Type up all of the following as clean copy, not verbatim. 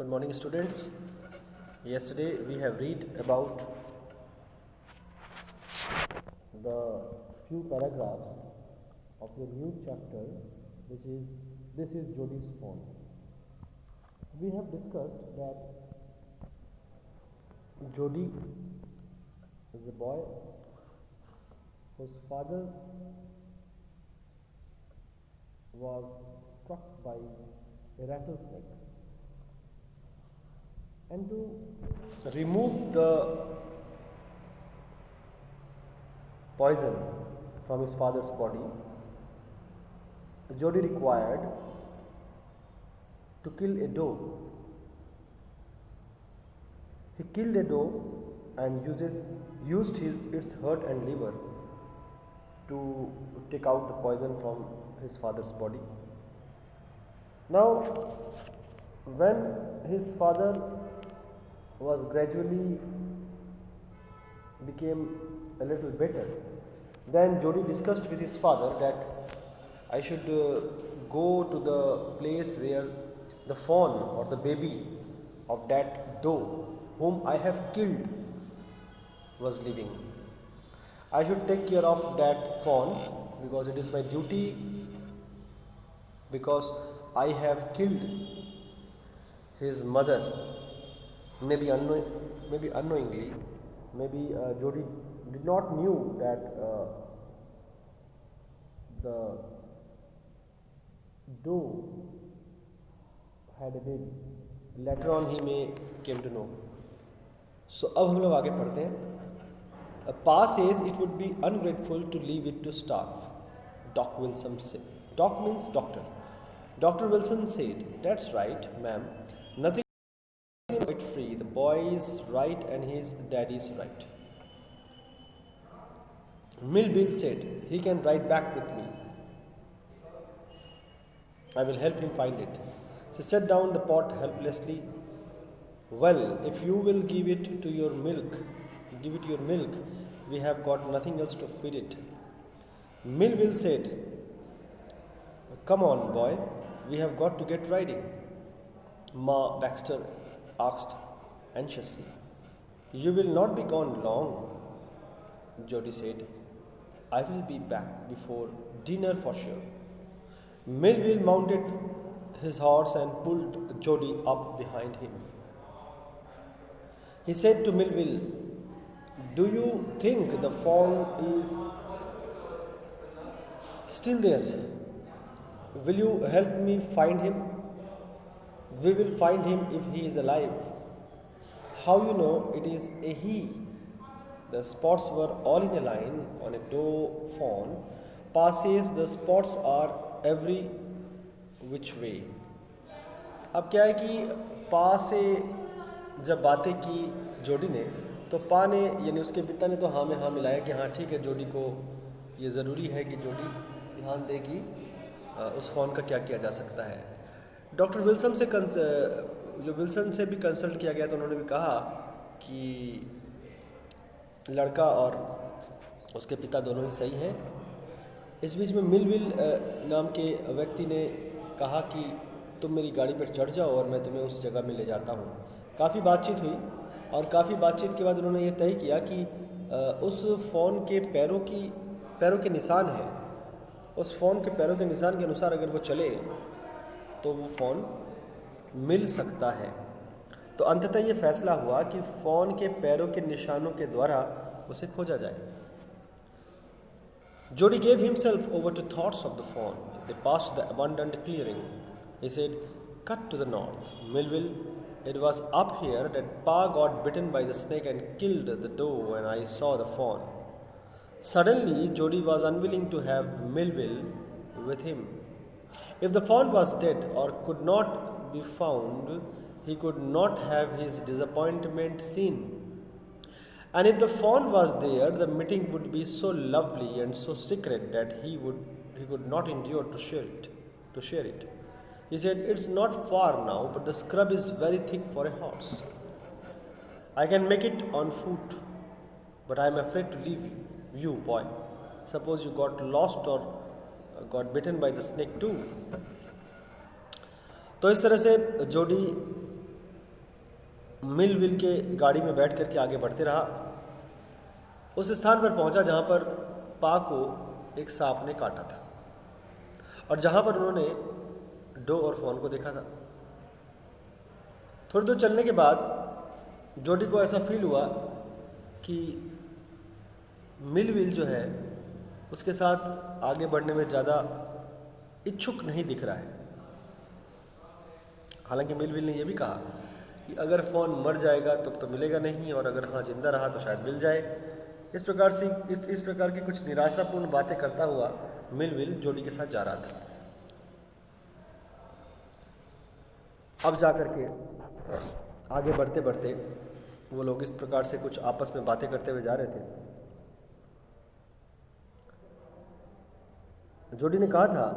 Good morning, students. Yesterday we have read about the few paragraphs of the new chapter, which is This is Jodi's Phone. We have discussed that Jodi is a boy whose father was struck by a rattlesnake, and to remove the poison from his father's body, Jodi required to kill a doe. He killed a doe and used its heart and liver to take out the poison from his father's body. Now, when his father was gradually became a little better, then Jodi discussed with his father that I should go to the place where the fawn or the baby of that doe whom I have killed was living. I should take care of that fawn because it is my duty, because I have killed his mother, maybe unknowingly, maybe Jodi did not knew that the doe had a baby. Later on he may came to know. So अब हम लोग आगे पढ़ते हैं. Pa says it would be ungrateful to leave it to starve. Doc Wilson said. Doc means doctor. Dr. Wilson said, "That's right, ma'am. Nothing is quite free. The boy is right and his daddy is right." Millville said, "He can ride back with me. I will help him find it." She set down the pot helplessly. "Well, if you will give it your milk, we have got nothing else to feed it." Millville said, "Come on, boy, we have got to get riding." Ma Baxter asked anxiously. "You will not be gone long," Jodi said. "I will be back before dinner for sure." Millville mounted his horse and pulled Jodi up behind him. He said to Millville, "Do you think the fawn is still there? Will you help me find him? We will find him if he is alive." "How you know it is a he?" The spots were all in a line on a doe fawn. Pa says the spots are every which way. अब क्या है कि पा से जब बातें की जोडी ने, तो पा ने यानी उसके पिता ने तो हाँ में हाँ मिलाया कि हाँ ठीक है, जोडी को ये ज़रूरी है कि जोडी ध्यान दे कि उस फ़ोन का क्या किया जा सकता है. डॉक्टर विल्सन से भी कंसल्ट किया गया, तो उन्होंने भी कहा कि लड़का और उसके पिता दोनों ही सही हैं. इस बीच में मिलविल नाम के व्यक्ति ने कहा कि तुम मेरी गाड़ी पर चढ़ जाओ और मैं तुम्हें उस जगह में ले जाता हूँ. काफ़ी बातचीत हुई और काफ़ी बातचीत के बाद उन्होंने ये तय किया कि उस फ़ोन के पैरों के निशान हैं. उस फ़ोन के पैरों के निशान के अनुसार अगर वो चले तो वो फ़ोन मिल सकता है. तो अंततः ये फैसला हुआ कि फ़ोन के पैरों के निशानों के द्वारा उसे खोजा जाए. Jodi gave himself over to thoughts of the fawn. They passed the abundant clearing. He said, "Cut to the north. Millville, it was up here that Pa got bitten by the snake and killed the doe and I saw the fawn." Suddenly, Jodi was unwilling to have Millville with him. If the fawn was dead or could not be found, he could not have his disappointment seen. And if the fawn was there, the meeting would be so lovely and so secret that he could not endure to share it. He said, "It's not far now, but the scrub is very thick for a horse. I can make it on foot, but I am afraid to leave you, boy. Suppose you got lost or got bitten by the snake too." तो इस तरह से जोडी Millville के गाड़ी में बैठ करके आगे बढ़ते रहा। उस स्थान पर पहुंचा जहां पर पा को एक सांप ने काटा था और जहां पर उन्होंने डो और फोन को देखा था। थोड़ी दूर चलने के बाद जोडी को ऐसा फील हुआ कि मिलविल जो है उसके साथ आगे बढ़ने में ज़्यादा इच्छुक नहीं दिख रहा है। हालांकि मिलविल ने यह भी कहा कि अगर फ़ोन मर जाएगा तब तो मिलेगा नहीं, और अगर हाँ जिंदा रहा तो शायद मिल जाए। इस प्रकार की कुछ निराशापूर्ण बातें करता हुआ मिलविल जोडी के साथ जा रहा था। अब जाकर के आगे बढ़ते बढ़ते वो लोग इस प्रकार से कुछ आपस में बातें करते हुए जा रहे थे। जोडी ने कहा था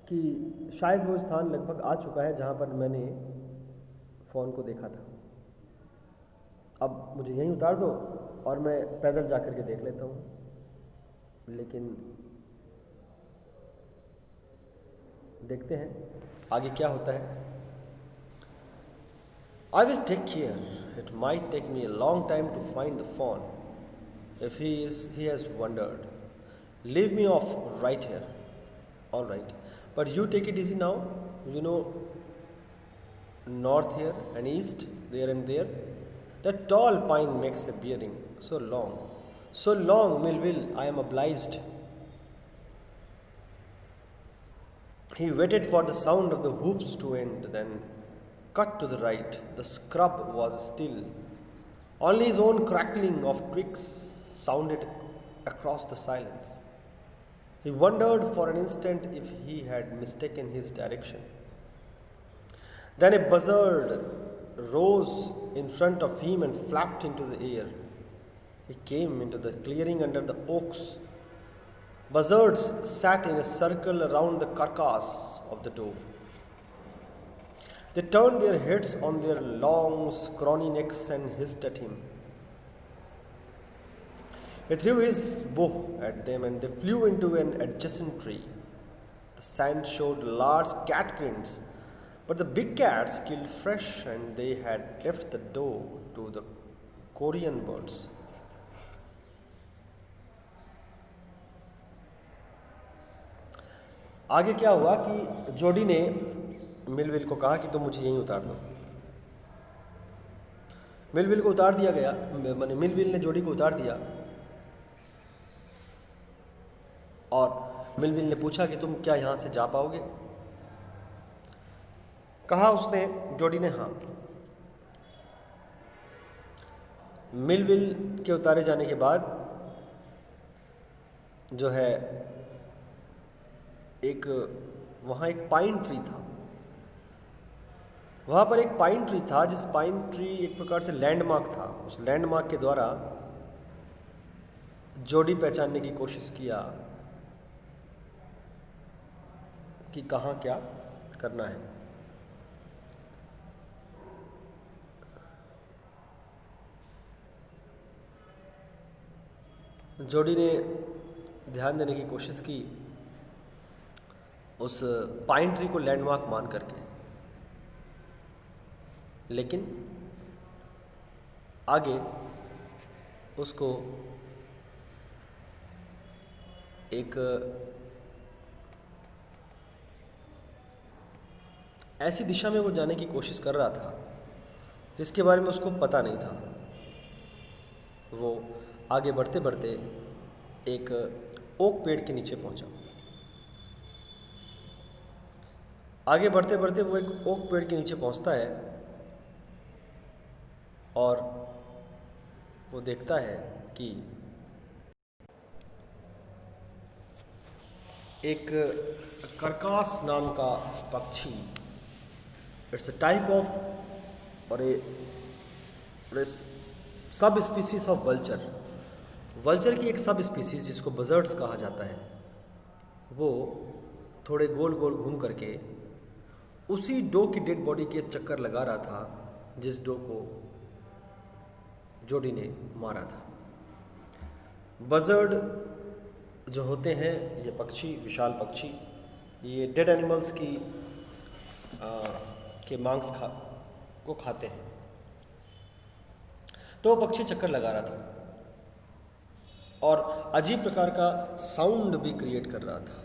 कि शायद वो स्थान लगभग आ चुका है जहां पर मैंने फ़ोन को देखा था। अब मुझे यहीं उतार दो और मैं पैदल जाकर के देख लेता हूँ। लेकिन देखते हैं आगे क्या होता है। I will take care. It might take me a long time to find the phone. If he has wandered. Leave me off right here. All right. But you take it easy now. You know, north here and east, there and there. That tall pine makes a bearing so long. So long, Melville, I am obliged. He waited for the sound of the hoops to end, then cut to the right. The scrub was still. Only his own crackling of twigs sounded across the silence. He wondered for an instant if he had mistaken his direction. Then a buzzard rose in front of him and flapped into the air. He came into the clearing under the oaks. Buzzards sat in a circle around the carcass of the dove. They turned their heads on their long, scrawny necks and hissed at him. He threw his bow at them and they flew into an adjacent tree. The sand showed large cat prints, but the big cats killed fresh and they had left the doe to the Korean birds. आगे क्या हुआ कि जोडी ने Millville को कहा कि तुम मुझे यहीं उतार दो। मिलविल को उतार दिया गया, मैंने मिलविल ने जोडी को उतार दिया और मिलविल ने पूछा कि तुम क्या यहां से जा पाओगे। कहा उसने, जोडी ने हाँ। मिलविल के उतारे जाने के बाद जो है वहां एक पाइन ट्री था। वहां पर एक पाइन ट्री था, जिस पाइन ट्री एक प्रकार से लैंडमार्क था। उस लैंडमार्क के द्वारा जोडी पहचानने की कोशिश किया कि कहाँ क्या करना है। जोडी ने ध्यान देने की कोशिश की उस पाइन ट्री को लैंडमार्क मान करके, लेकिन आगे उसको एक ऐसी दिशा में वो जाने की कोशिश कर रहा था जिसके बारे में उसको पता नहीं था। वो आगे बढ़ते बढ़ते एक ओक पेड़ के नीचे पहुंचा। आगे बढ़ते बढ़ते वो एक ओक पेड़ के नीचे पहुंचता है और वो देखता है कि एक करकास नाम का पक्षी, इट्स अ टाइप ऑफ और ए sub species of vulture, vulture की एक सब स्पीसीज जिसको बजर्ड्स कहा जाता है, वो थोड़े गोल गोल घूम करके उसी डो की डेड बॉडी के चक्कर लगा रहा था जिस डो को जोडी ने मारा था। बजर्ड जो होते हैं ये पक्षी, विशाल पक्षी, ये डेड एनिमल्स की के मांस को खाते हैं। तो वो पक्षी चक्कर लगा रहा था और अजीब प्रकार का साउंड भी क्रिएट कर रहा था।